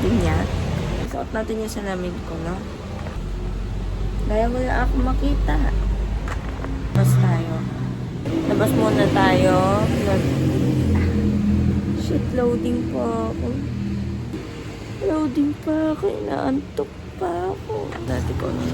din niya. Suot natin yung salamin ko, no? Dahil wala ako makita. Labas tayo. Labas muna tayo. Shit, loading pa ako. Loading pa ako. Inaantok pa ako. Dati ko na.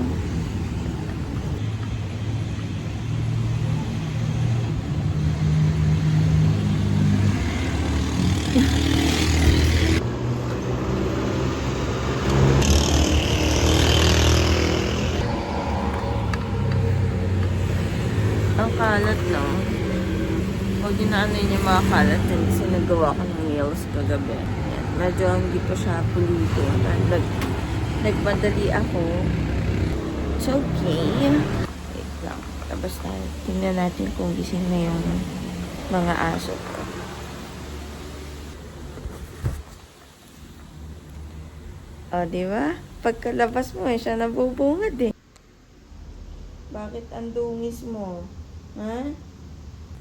Ang kalat lang. Huwag yun na ano yun yung mga kalat kasi nagawa ko ng nails kagabi. Yan. Medyo hindi pa siya pulido. Nagmadali ako. It's okay. Wait lang. Tapos na. Tingnan natin kung gising na yung mga aso ko. O, diba? Pagkalabas mo, siya nabubungad eh. Bakit ang dungis mo? Ha?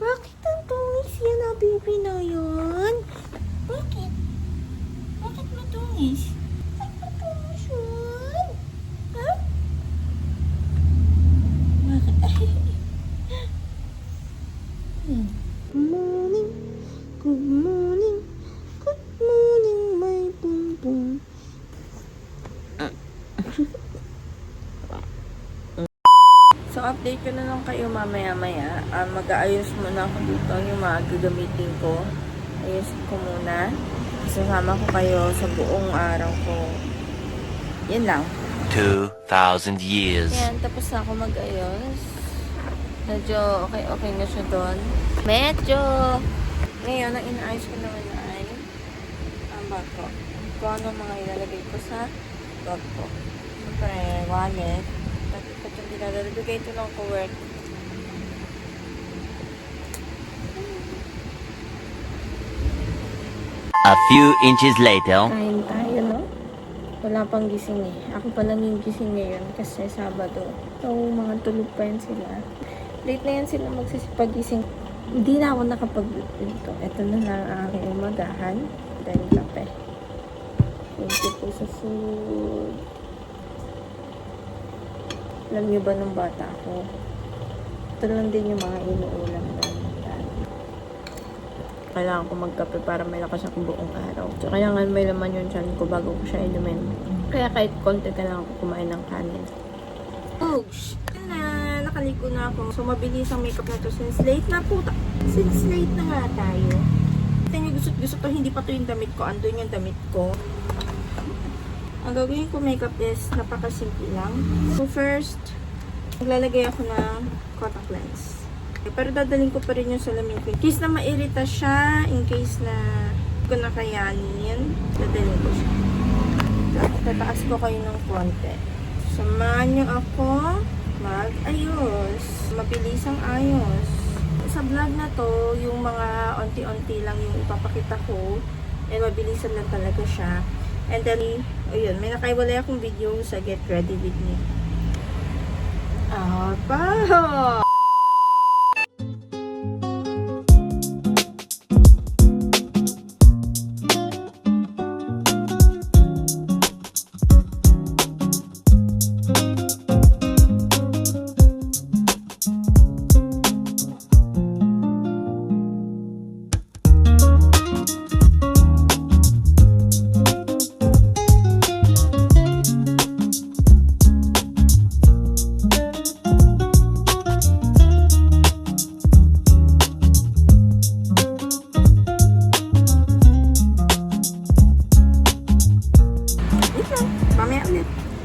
Bakit ang dungis yan, baby na yun? Bakit? Bakit madungis? Bakit madungis yun? Ha? Bakit? Good morning. Good morning. Good morning, my bumbong. So, update ko na lang kayo mamaya-maya. Mag-aayos muna ako dito yung mga gagamitin ko. Ayusin ko muna. Sasama ko kayo sa buong araw ko. Yan lang. 2,000 years. Yan, tapos na ako mag-ayos. Medyo okay na siya doon. Medyo! Ngayon, ang inaayos ko naman ay ang bag ko. Kung ano mga ilalagay ko sa bag ko. Siyempre, wallet. Ito yung dinadalagay ito lang ko work. A few inches later. Kain tayo, no? Wala pang gising eh. Ako pa lang yung gising ngayon kasi Sabado. So, mga tulog pa yan sila. Late na yan sila magsisipagising. Hindi na ako nakapag-dito. Ito na lang ang aking umagahan. Then, kape. Thank you po sa food. Alam niyo ba nung bata ko? Ito lang din yung mga inuulam doon. Kailangan ko magkape para may lakas akong buong araw. So, kailangan may laman yung tiyan ko bago ko siya inumin. Kaya kahit konti kailangan ko kumain ng kanin. Oh, shit na! Nakaliko na ako. So, mabilis ang makeup na to since late na po. Since late na nga tayo. Ito yung gusto to. Hindi pa to yung damit ko. Andun yung damit ko. Ang gagawin ko makeup is napakasimple lang. So, first, maglalagay ako ng contact lens. Pero dadalhin ko pa rin yung salamin ko. In case na mairita siya, in case na ko na kayanin, dadalhin ko siya. Tataas ko kayo ng konti. Samahan niyo ako mag-ayos. Mabilis ang ayos. Sa vlog na to, yung mga onti-onti lang yung ipapakita ko. And mabilisan lang talaga siya. And then, ayun, may nakaiwalay akong video sa Get Ready With Me. Pa!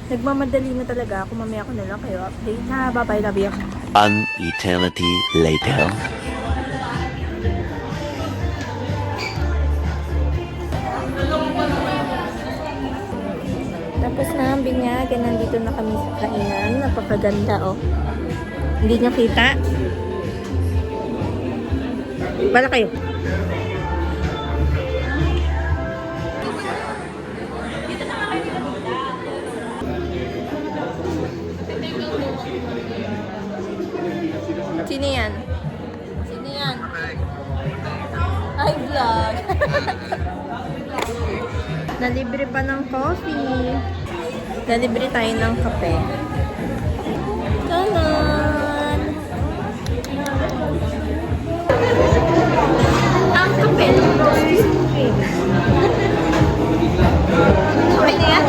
Nagmamadali na talaga ako. Mamaya ko na lang kayo update na. Bye-bye, love you. An eternity later. Tapos na ang binyag. Nandito na kami sa kainan. Napakaganda, oh. Hindi nyo kita? Bala kayo. Sino yan? Sino yan? Ay, vlog. nalibre pa ng coffee. Nalibre tayo ng kape. Tanan! Ang kape ng rose cream. Okay na yan?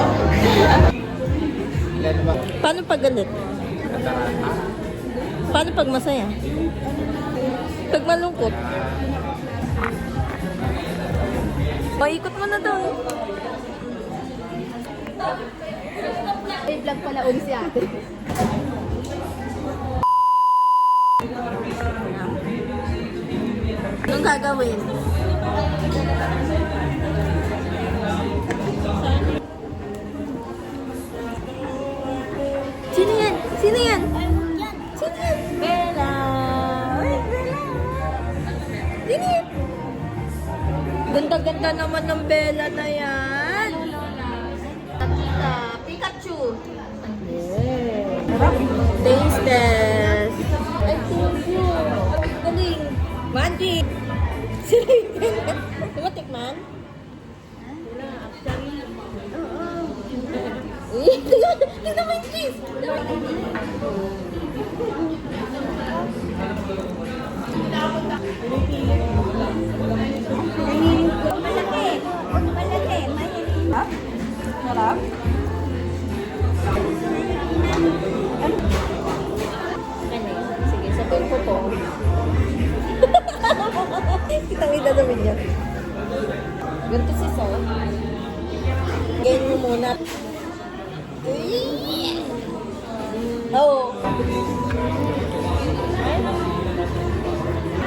Paano pag galit? Paano pag masaya? Pag malungkot? O, ikot mo na daw. May vlog pala ulit si ate. Anong gagawin? Sino yan? Sino yan? Sino yan? Bella! Wait, Bella! Sino yan? Ganda-ganda naman ng Bella na yan. Pikachu. Taste test. I told you. Galing. Magic. Sino yun? Tumatikman? Tignan mo yung cheese. Malaki. Malaki. Mahilig. Sarap? Sige, sabihin ko po. Kitang idadawin niya. Ganito si Sol. Gain mo muna. Oo.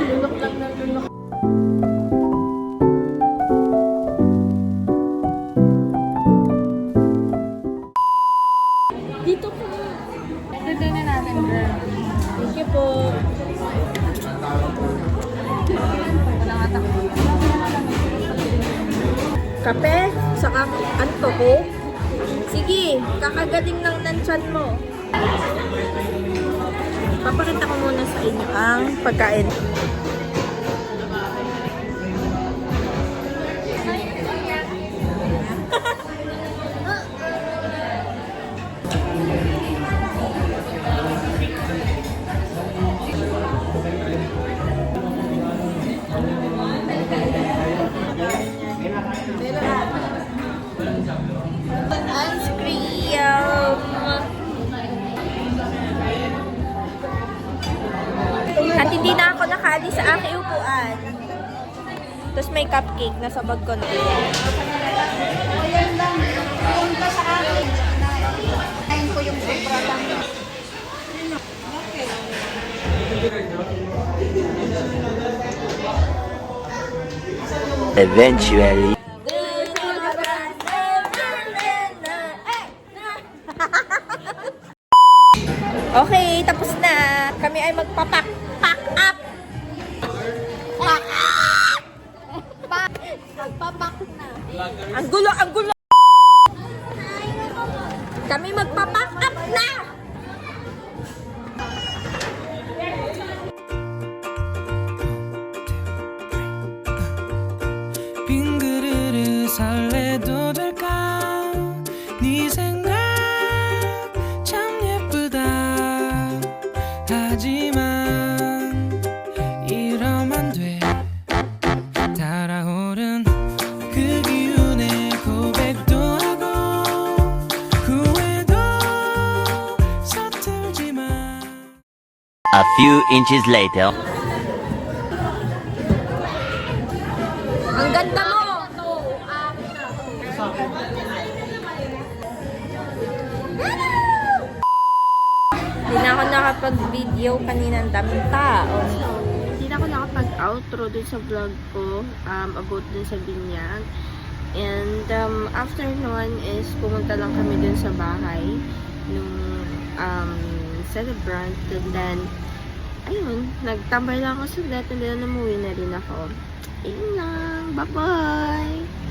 Lunok lang ng lunok. Dito po. Dito na natin, girl. Thank you po. Kape? Saka anto ko? Sige, kakagaling ng nanchan mo. Papakita ko muna sa inyo ang pagkain. Ice cream! At hindi na ako nakaalis sa aking upuan. Tapos may cupcake na sa bag ko na. Ayan lang. Punta sa akin. Ayun ko yung sobra lang. Eventually. Okay, tapos na. Kami ay magpapak up. Pack up! Magpapak na. Ang gulo, ang gulo! Kami magpapak up na! 빈 그릇을 설레도 될까 네 생각 참 예쁘다 하지만 이러면 돼 달아오른 그 기운에 고백도 하고 후회도 서툴지만 A few inches later. Ang ganda mo! Hindi na ako nakapag-video kanina, ang daming tao. Hindi na ako nakapag-outro dun sa vlog ko about dun sa binyag. And after nun is pumunta lang kami dun sa bahay nung celebrant. And then, ayun, nagtambay lang ako sa and then umuwi na rin ako. Ayun lang. Bye-bye!